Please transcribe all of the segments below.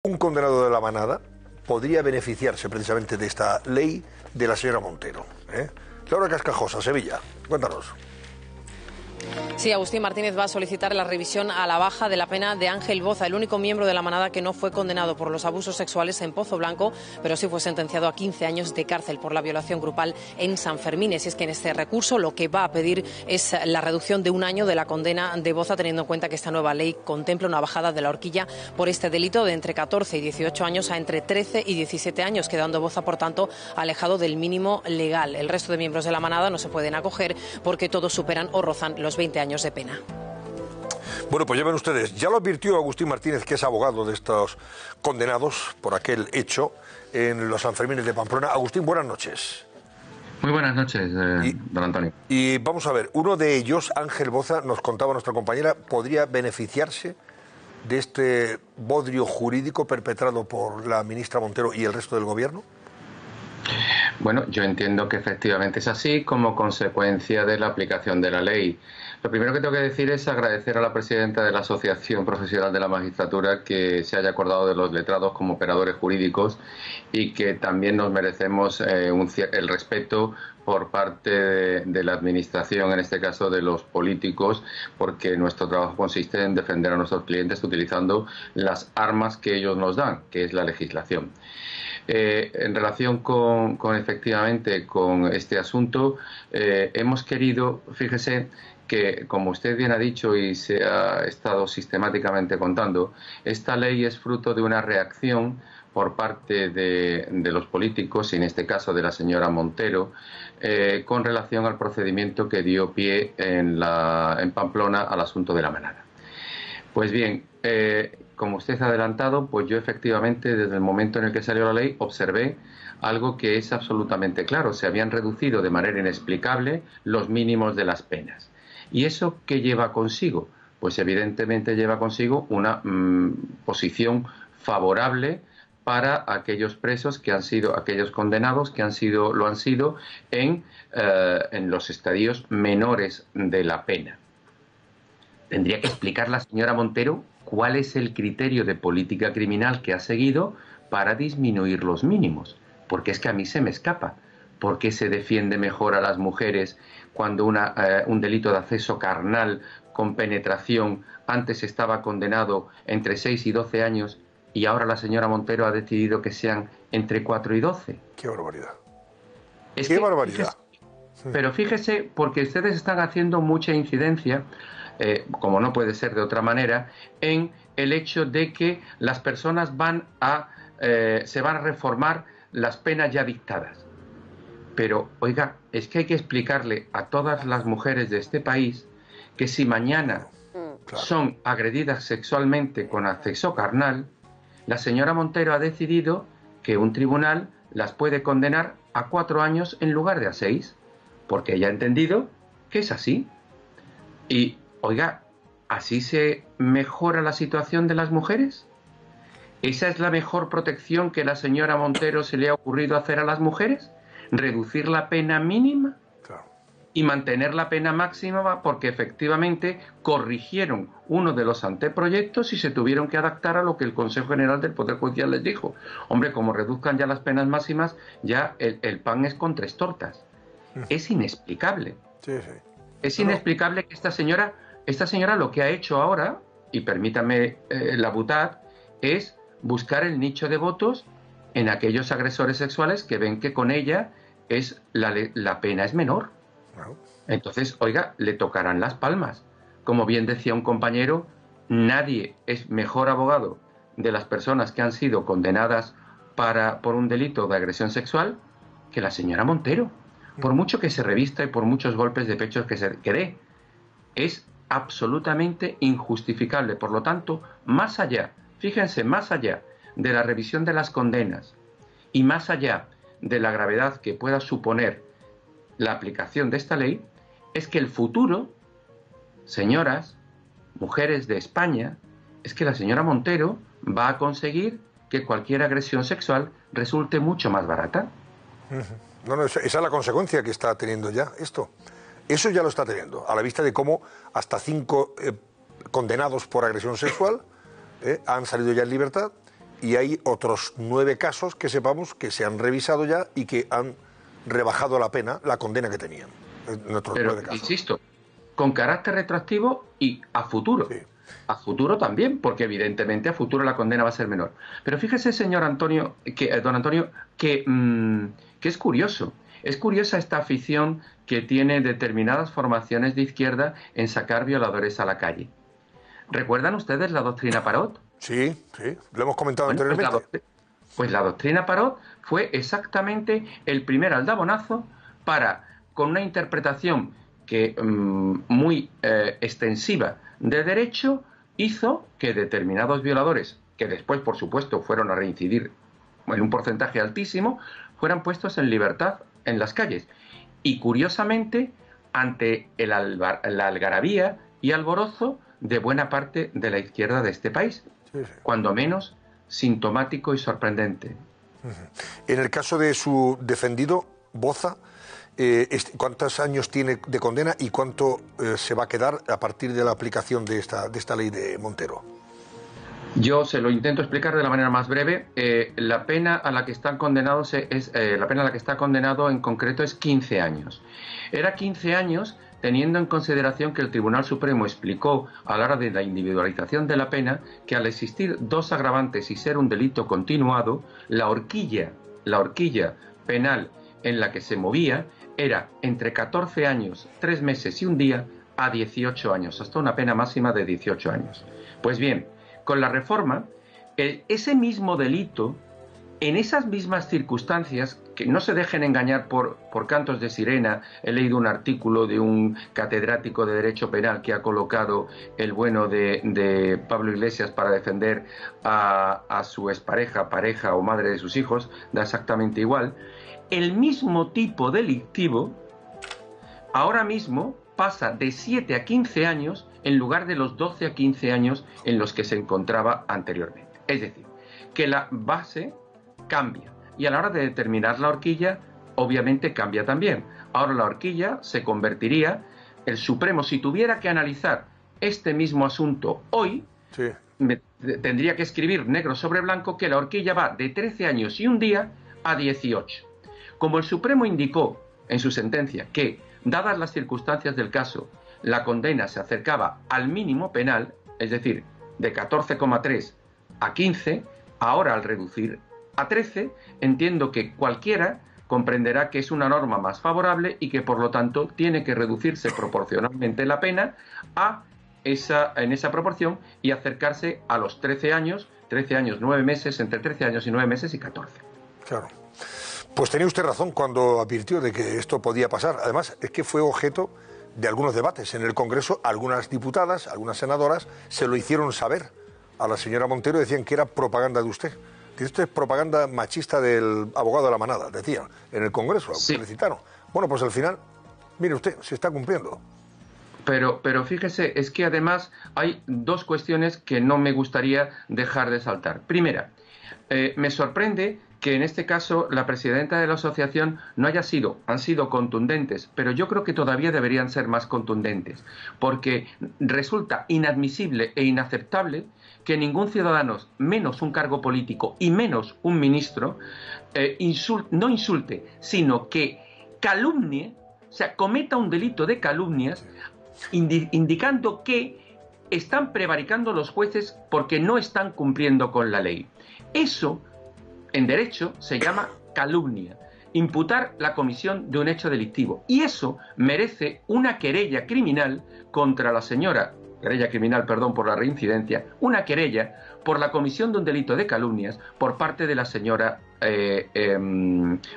Un condenado de la manada podría beneficiarse precisamente de esta ley de la señora Montero. Laura Cascajosa, Sevilla, cuéntanos. Sí, Agustín Martínez va a solicitar la revisión a la baja de la pena de Ángel Boza, el único miembro de la manada que no fue condenado por los abusos sexuales en Pozo Blanco, pero sí fue sentenciado a 15 años de cárcel por la violación grupal en San Fermín. Y es que en este recurso lo que va a pedir es la reducción de un año de la condena de Boza, teniendo en cuenta que esta nueva ley contempla una bajada de la horquilla por este delito de entre 14 y 18 años a entre 13 y 17 años, quedando Boza, por tanto, alejado del mínimo legal. El resto de miembros de la manada no se pueden acoger porque todos superan o rozan los 20 años de pena. Bueno, pues ya ven ustedes, ya lo advirtió Agustín Martínez, que es abogado de estos condenados por aquel hecho en los Sanfermines de Pamplona. Agustín, buenas noches. Muy buenas noches, don Antonio. Y vamos a ver, uno de ellos, Ángel Boza, nos contaba nuestra compañera, podría beneficiarse de este bodrio jurídico perpetrado por la ministra Montero y el resto del gobierno. Bueno, yo entiendo que efectivamente es así como consecuencia de la aplicación de la ley. Lo primero que tengo que decir es agradecer a la presidenta de la Asociación Profesional de la Magistratura que se haya acordado de los letrados como operadores jurídicos y que también nos merecemos el respeto por parte de la Administración, en este caso de los políticos, porque nuestro trabajo consiste en defender a nuestros clientes utilizando las armas que ellos nos dan, que es la legislación. En relación con efectivamente con este asunto, hemos querido, fíjese, que, como usted bien ha dicho y se ha estado sistemáticamente contando, esta ley es fruto de una reacción por parte de los políticos, y en este caso de la señora Montero, con relación al procedimiento que dio pie en Pamplona al asunto de la manada. Pues bien, como usted ha adelantado, pues yo efectivamente desde el momento en el que salió la ley observé algo que es absolutamente claro: se habían reducido de manera inexplicable los mínimos de las penas. ¿Y eso qué lleva consigo? Pues evidentemente lleva consigo una posición favorable para aquellos presos que han sido, aquellos condenados que lo han sido en los estadios menores de la pena. Tendría que explicar la señora Montero cuál es el criterio de política criminal que ha seguido para disminuir los mínimos, porque es que a mí se me escapa. ¿Por qué se defiende mejor a las mujeres cuando un delito de acceso carnal con penetración antes estaba condenado entre 6 y 12 años y ahora la señora Montero ha decidido que sean entre 4 y 12? ¡Qué barbaridad! ¡Qué barbaridad! Pero fíjese, porque ustedes están haciendo mucha incidencia, como no puede ser de otra manera, en el hecho de que las personas se van a reformar las penas ya dictadas. Pero, oiga, es que hay que explicarle a todas las mujeres de este país que si mañana son agredidas sexualmente con acceso carnal, la señora Montero ha decidido que un tribunal las puede condenar a 4 años en lugar de a 6, porque ella ha entendido que es así. Y, oiga, ¿así se mejora la situación de las mujeres? ¿Esa es la mejor protección que la señora Montero se le ha ocurrido hacer a las mujeres? ¿Reducir la pena mínima y mantener la pena máxima porque efectivamente corrigieron uno de los anteproyectos y se tuvieron que adaptar a lo que el Consejo General del Poder Judicial les dijo? Hombre, como reduzcan ya las penas máximas, ya el pan es con 3 tortas. Es inexplicable. Es inexplicable que esta señora lo que ha hecho ahora, y permítame la butad, es buscar el nicho de votos en aquellos agresores sexuales que ven que con ella la pena es menor. Entonces, oiga, le tocarán las palmas. Como bien decía un compañero, nadie es mejor abogado de las personas que han sido condenadas por un delito de agresión sexual que la señora Montero. Por mucho que se revista y por muchos golpes de pecho que dé, es absolutamente injustificable. Por lo tanto, más allá, fíjense, más allá de la revisión de las condenas y más allá de la gravedad que pueda suponer la aplicación de esta ley, es que el futuro, señoras, mujeres de España, es que la señora Montero va a conseguir que cualquier agresión sexual resulte mucho más barata. No, esa es la consecuencia que está teniendo ya esto. Eso ya lo está teniendo, a la vista de cómo hasta 5 condenados por agresión sexual han salido ya en libertad y hay otros 9 casos que sepamos que se han revisado ya y que han rebajado la pena, la condena que tenían. En otros 9 casos. Insisto, con carácter retroactivo y a futuro. Sí. A futuro también, porque evidentemente a futuro la condena va a ser menor. Pero fíjese, señor Antonio, don Antonio, que es curioso. Es curiosa esta afición que tiene determinadas formaciones de izquierda en sacar violadores a la calle. ¿Recuerdan ustedes la doctrina Parot? Sí, lo hemos comentado anteriormente. Pues la doctrina Parot fue exactamente el primer aldabonazo para, con una interpretación que muy extensiva de derecho, hizo que determinados violadores, que después, por supuesto, fueron a reincidir en un porcentaje altísimo, fueran puestos en libertad en las calles. Y curiosamente, ante la algarabía y alborozo de buena parte de la izquierda de este país, cuando menos sintomático y sorprendente. En el caso de su defendido, Boza, ¿cuántos años tiene de condena y cuánto se va a quedar a partir de la aplicación de esta ley de Montero? Yo se lo intento explicar de la manera más breve. La pena a la que están condenados la pena a la que está condenado en concreto es 15 años. Era 15 años teniendo en consideración que el Tribunal Supremo explicó a la hora de la individualización de la pena que al existir 2 agravantes y ser un delito continuado, la horquilla penal en la que se movía era entre 14 años, 3 meses y 1 día a 18 años, hasta una pena máxima de 18 años. Pues bien, con la reforma, ese mismo delito, en esas mismas circunstancias, que no se dejen engañar por cantos de sirena. He leído un artículo de un catedrático de Derecho Penal que ha colocado el bueno de Pablo Iglesias para defender a su expareja, pareja o madre de sus hijos, da exactamente igual. El mismo tipo delictivo ahora mismo pasa de 7 a 15 años en lugar de los 12 a 15 años en los que se encontraba anteriormente. Es decir, que la base cambia y a la hora de determinar la horquilla obviamente cambia también. Ahora la horquilla se convertiría, el Supremo, si tuviera que analizar este mismo asunto hoy, tendría que escribir negro sobre blanco que la horquilla va de 13 años y 1 día a 18. Como el Supremo indicó en su sentencia que, dadas las circunstancias del caso, la condena se acercaba al mínimo penal, es decir, de 14,3 a 15, ahora al reducir a 13, entiendo que cualquiera comprenderá que es una norma más favorable y que por lo tanto tiene que reducirse proporcionalmente la pena en esa proporción y acercarse a los 13 años, 9 meses, entre 13 años y 9 meses y 14. Claro. Pues tenía usted razón cuando advirtió de que esto podía pasar. Además, es que fue objeto de algunos debates en el Congreso. Algunas diputadas, algunas senadoras se lo hicieron saber a la señora Montero, decían que era propaganda de usted. Esto es propaganda machista del abogado de la manada, decían, en el Congreso, sí. Felicitaron. Bueno, pues al final, mire usted, se está cumpliendo. Pero fíjese, es que además hay 2 cuestiones que no me gustaría dejar de saltar. Primera, me sorprende que en este caso la presidenta de la asociación han sido contundentes, pero yo creo que todavía deberían ser más contundentes, porque resulta inadmisible e inaceptable que ningún ciudadano, menos un cargo político y menos un ministro, no insulte, sino que calumnie, o sea, cometa un delito de calumnias, indicando que están prevaricando los jueces porque no están cumpliendo con la ley. Eso, en derecho, se llama calumnia, imputar la comisión de un hecho delictivo. Y eso merece una querella criminal contra la señora, por la reincidencia, una querella por la comisión de un delito de calumnias por parte de la señora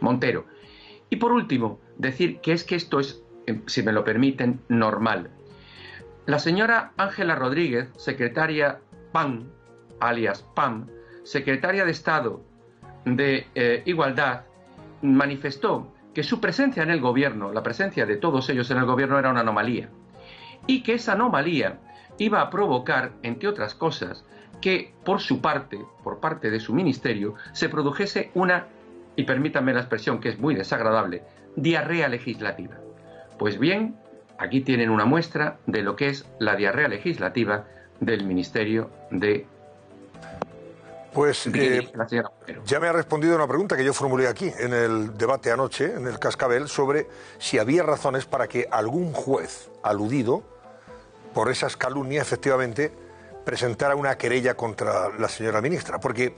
Montero. Y por último, decir que esto es, si me lo permiten, normal. La señora Ángela Rodríguez, secretaria PAN, alias PAM, secretaria de Estado de Igualdad, manifestó que su presencia en el gobierno, la presencia de todos ellos en el gobierno, era una anomalía. Y que esa anomalía iba a provocar, entre otras cosas, que por parte de su ministerio, se produjese una, y permítanme la expresión que es muy desagradable, diarrea legislativa. Pues bien, aquí tienen una muestra de lo que es la diarrea legislativa del Ministerio de Pues ya me ha respondido una pregunta que yo formulé aquí en el debate anoche, en el Cascabel, sobre si había razones para que algún juez aludido por esas calumnias efectivamente presentara una querella contra la señora ministra. Porque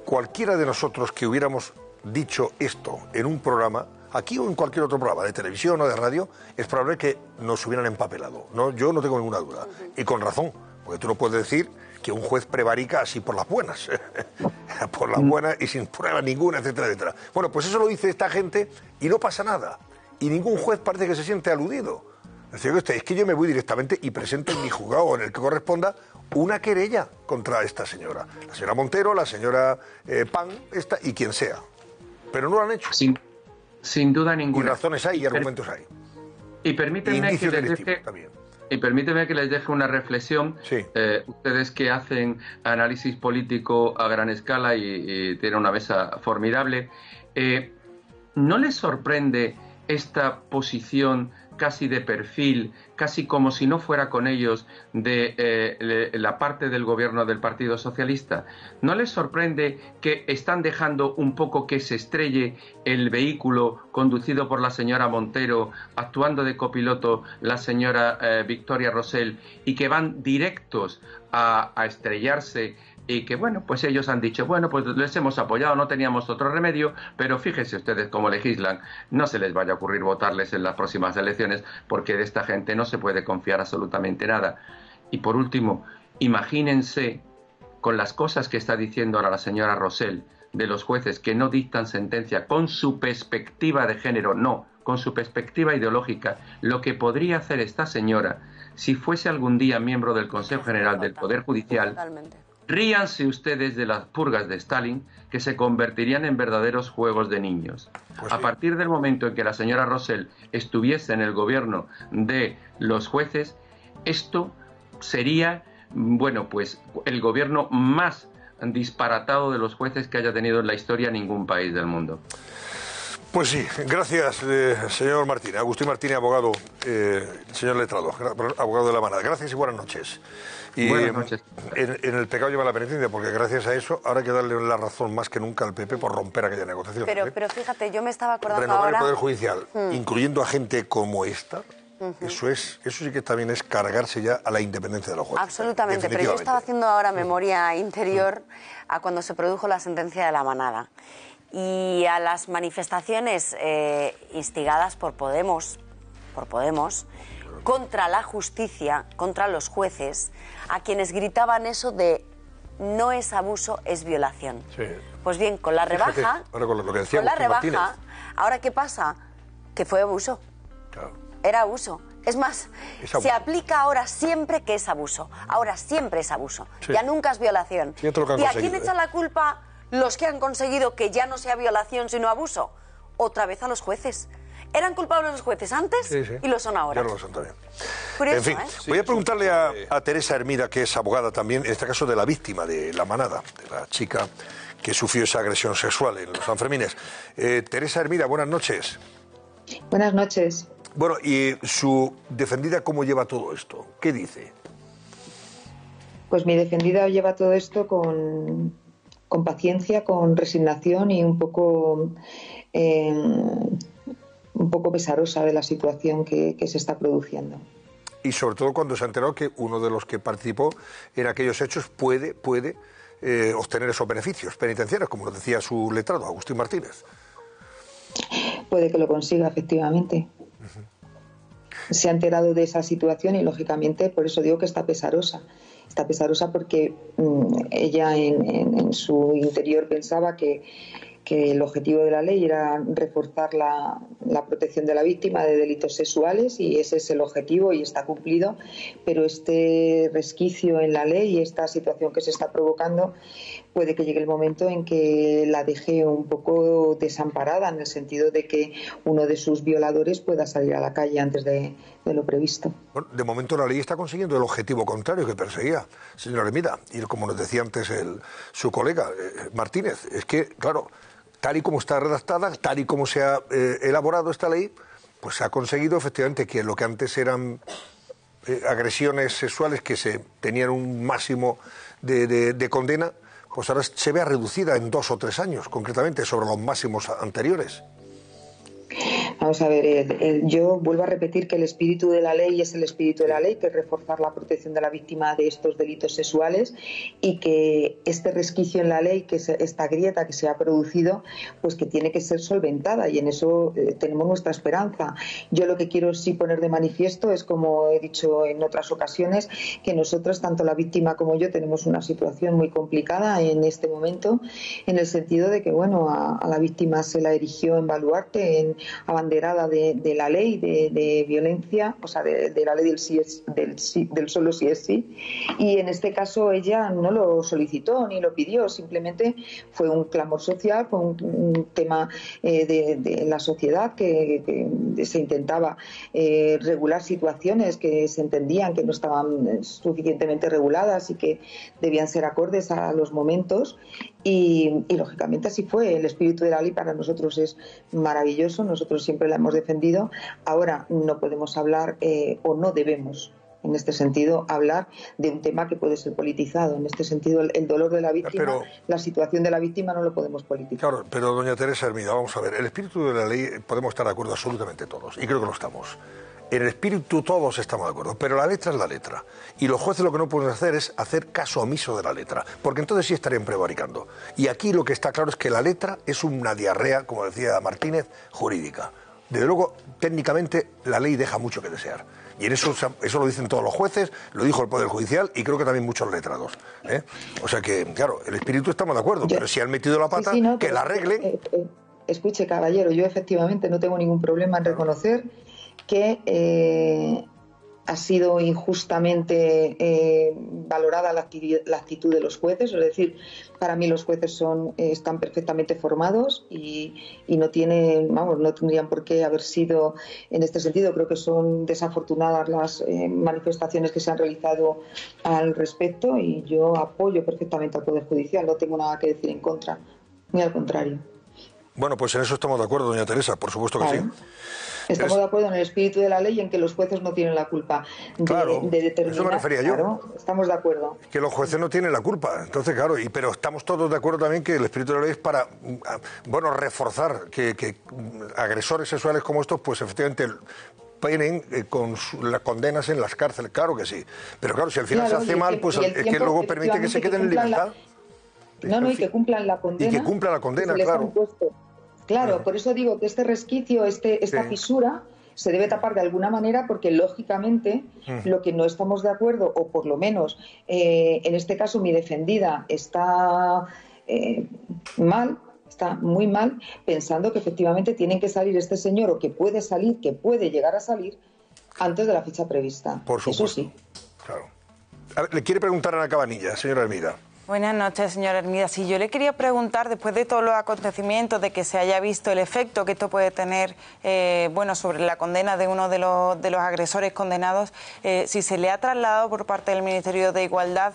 cualquiera de nosotros que hubiéramos dicho esto en un programa, aquí o en cualquier otro programa, de televisión o de radio, es probable que nos hubieran empapelado. No, yo no tengo ninguna duda. Y con razón, porque tú no puedes decir que un juez prevarica así por las buenas, por las buenas y sin prueba ninguna, etcétera, etcétera. Bueno, pues eso lo dice esta gente y no pasa nada. Y ningún juez parece que se siente aludido. Es que yo me voy directamente y presento en mi juzgado, en el que corresponda, una querella contra esta señora. La señora Montero, la señora Pan, esta y quien sea. Pero no lo han hecho. Sin duda ninguna. Y razones hay y argumentos hay. Y permítanme que les deje una reflexión. Sí. Ustedes que hacen análisis político a gran escala y tienen una mesa formidable, ¿no les sorprende esta posición casi de perfil, casi como si no fuera con ellos, de la parte del gobierno del Partido Socialista? ¿No les sorprende que están dejando un poco que se estrelle el vehículo conducido por la señora Montero, actuando de copiloto la señora Victoria Rosell, y que van directos a estrellarse? Y que, bueno, pues ellos han dicho, bueno, pues les hemos apoyado, no teníamos otro remedio, pero fíjense ustedes cómo legislan, no se les vaya a ocurrir votarles en las próximas elecciones, porque de esta gente no se puede confiar absolutamente nada. Y por último, imagínense con las cosas que está diciendo ahora la señora Rosell de los jueces que no dictan sentencia con su perspectiva de género, no, con su perspectiva ideológica, lo que podría hacer esta señora si fuese algún día miembro del Consejo General del Poder Judicial. Totalmente. Ríanse ustedes de las purgas de Stalin, que se convertirían en verdaderos juegos de niños. Pues a sí. partir del momento en que la señora Rosell estuviese en el gobierno de los jueces, esto sería, bueno, pues el gobierno más disparatado de los jueces que haya tenido en la historia ningún país del mundo. Pues sí, gracias, señor Martínez. Agustín Martínez, abogado, señor letrado, abogado de la manada. Gracias y buenas noches. Y buenas noches. En el pecado lleva la penitencia, porque gracias a eso ahora hay que darle la razón más que nunca al PP por romper aquella negociación. Pero fíjate, yo me estaba acordando renovar ahora... el Poder Judicial, incluyendo a gente como esta, eso sí que también es cargarse ya a la independencia de los jueces. Absolutamente, pero yo estaba haciendo ahora memoria interior a cuando se produjo la sentencia de la manada y a las manifestaciones instigadas por Podemos, contra la justicia, contra los jueces, a quienes gritaban eso de no es abuso, es violación. Sí. Pues bien, con la rebaja, Fíjate, ahora con lo que decía con la Agustín rebaja, Martínez. ¿ahora qué pasa? Que fue abuso. Claro. Era abuso. Es más, Es abuso. se aplica ahora siempre que es abuso. Ahora siempre es abuso. Sí. Ya nunca es violación. Sí, esto es lo que han ¿Y a conseguido, quién echan la culpa los que han conseguido que ya no sea violación sino abuso? Otra vez a los jueces. Eran culpables los jueces antes Sí, sí. y lo son ahora. Ya lo son también. Curioso, En fin, ¿eh? voy a preguntarle a Teresa Hermida, que es abogada también, en este caso de la víctima de la manada, de la chica que sufrió esa agresión sexual en los Sanfermines. Teresa Hermida, buenas noches. Buenas noches. Bueno, y su defendida, ¿cómo lleva todo esto? ¿Qué dice? Pues mi defendida lleva todo esto con paciencia, con resignación y un poco pesarosa de la situación que se está produciendo. Y sobre todo cuando se ha enterado que uno de los que participó en aquellos hechos puede obtener esos beneficios penitenciarios, como lo decía su letrado, Agustín Martínez. Puede que lo consiga, efectivamente. Se ha enterado de esa situación y, lógicamente, por eso digo que está pesarosa. Está pesarosa porque ella en su interior pensaba que el objetivo de la ley era reforzar la protección de la víctima de delitos sexuales, y ese es el objetivo y está cumplido, pero este resquicio en la ley y esta situación que se está provocando puede que llegue el momento en que la deje un poco desamparada, en el sentido de que uno de sus violadores pueda salir a la calle antes de lo previsto. Bueno, de momento la ley está consiguiendo el objetivo contrario que perseguía, señora Hermida, y como nos decía antes su colega Martínez, es que, claro, tal y como está redactada, tal y como se ha elaborado esta ley, pues se ha conseguido efectivamente que lo que antes eran agresiones sexuales que se tenían un máximo de condena, José Ras, se vea reducida en 2 o 3 años, concretamente, sobre los máximos anteriores. Vamos a ver, yo vuelvo a repetir que el espíritu de la ley es el espíritu de la ley, que es reforzar la protección de la víctima de estos delitos sexuales, y que este resquicio en la ley, que es esta grieta que se ha producido, pues que tiene que ser solventada, y en eso tenemos nuestra esperanza. Yo lo que quiero sí poner de manifiesto es, como he dicho en otras ocasiones, que nosotros, tanto la víctima como yo, tenemos una situación muy complicada en este momento, en el sentido de que, bueno, a la víctima se la erigió en baluarte, en abanderada de la ley de violencia, o sea, de la ley del solo sí es sí, y en este caso ella no lo solicitó ni lo pidió, simplemente fue un clamor social, fue un tema de la sociedad que se intentaba regular situaciones que se entendían que no estaban suficientemente reguladas y que debían ser acordes a los momentos, y lógicamente así fue. El espíritu de la ley para nosotros es maravilloso, nosotros siempre la hemos defendido. Ahora no podemos hablar o no debemos, en este sentido, hablar de un tema que puede ser politizado. En este sentido, el dolor de la víctima, la situación de la víctima no lo podemos politizar. Claro, pero doña Teresa Hermida, vamos a ver, el espíritu de la ley podemos estar de acuerdo absolutamente todos, y creo que lo estamos. En el espíritu todos estamos de acuerdo, pero la letra es la letra. Y los jueces lo que no pueden hacer es hacer caso omiso de la letra, porque entonces sí estarían prevaricando. Y aquí lo que está claro es que la letra es una diarrea, como decía Martínez, jurídica. Desde luego, técnicamente, la ley deja mucho que desear. Y en eso lo dicen todos los jueces, lo dijo el Poder Judicial y creo que también muchos letrados. O sea que, claro, el espíritu estamos de acuerdo, pero si han metido la pata, que la arreglen. Escuche, caballero, yo efectivamente no tengo ningún problema en reconocer que ha sido injustamente valorada la actitud de los jueces. Es decir, para mí los jueces están perfectamente formados y no tendrían por qué haber sido en este sentido. Creo que son desafortunadas las manifestaciones que se han realizado al respecto, y yo apoyo perfectamente al Poder Judicial, no tengo nada que decir en contra, ni al contrario. Bueno, pues en eso estamos de acuerdo, doña Teresa, por supuesto que sí. Estamos de acuerdo en el espíritu de la ley y en que los jueces no tienen la culpa de determinar. Eso me refería yo. Claro, estamos de acuerdo. Que los jueces no tienen la culpa. Entonces, claro, pero estamos todos de acuerdo también que el espíritu de la ley es para, reforzar que agresores sexuales como estos, pues efectivamente penen con las condenas en las cárceles. Claro que sí. Pero claro, si al final se hace mal, pues es que luego permite que se queden en libertad. Y que cumplan la condena. Y que cumplan la condena, claro. Claro, por eso digo que este resquicio, esta fisura, se debe tapar de alguna manera, porque lógicamente lo que no estamos de acuerdo, o por lo menos en este caso mi defendida está está muy mal, pensando que efectivamente tienen que salir este señor, o que puede salir, que puede llegar a salir antes de la fecha prevista. Por supuesto. Eso sí. Claro. A ver, le quiere preguntar a Ana Cabanilla, señora Hermida. Buenas noches, señora Hermida. Si yo le quería preguntar, después de todos los acontecimientos, de que se haya visto el efecto que esto puede tener sobre la condena de uno de los agresores condenados, si se le ha trasladado por parte del Ministerio de Igualdad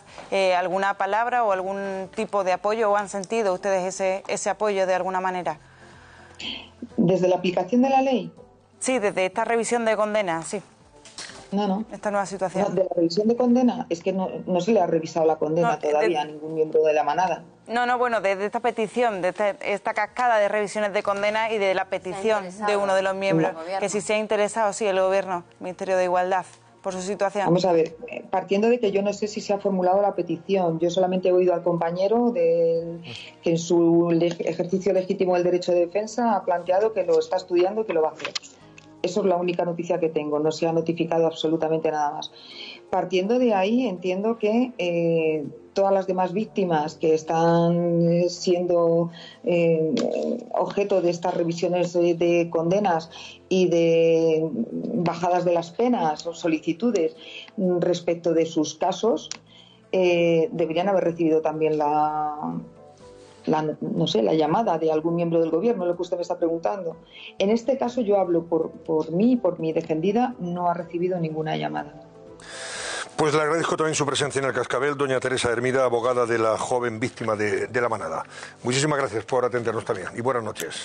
alguna palabra o algún tipo de apoyo, o han sentido ustedes ese apoyo de alguna manera. ¿Desde la aplicación de la ley? Sí, desde esta revisión de condena, sí. No. Esta nueva situación. No, de la revisión de condena, es que no se le ha revisado la condena todavía a ningún miembro de la manada. Bueno, desde esta petición, de esta cascada de revisiones de condena y de la petición de uno de los miembros, que si se ha interesado, sí, el Gobierno, el Ministerio de Igualdad, por su situación. Vamos a ver, partiendo de que yo no sé si se ha formulado la petición, yo solamente he oído al compañero que en su ejercicio legítimo del derecho de defensa ha planteado que lo está estudiando y que lo va a hacer. Eso es la única noticia que tengo, no se ha notificado absolutamente nada más. Partiendo de ahí, entiendo que todas las demás víctimas que están siendo objeto de estas revisiones de condenas y de bajadas de las penas o solicitudes respecto de sus casos, deberían haber recibido también la llamada de algún miembro del Gobierno, lo que usted me está preguntando. En este caso yo hablo por mí, por mi defendida, no ha recibido ninguna llamada. Pues le agradezco también su presencia en el Cascabel, doña Teresa Hermida, abogada de la joven víctima de la manada. Muchísimas gracias por atendernos también y buenas noches.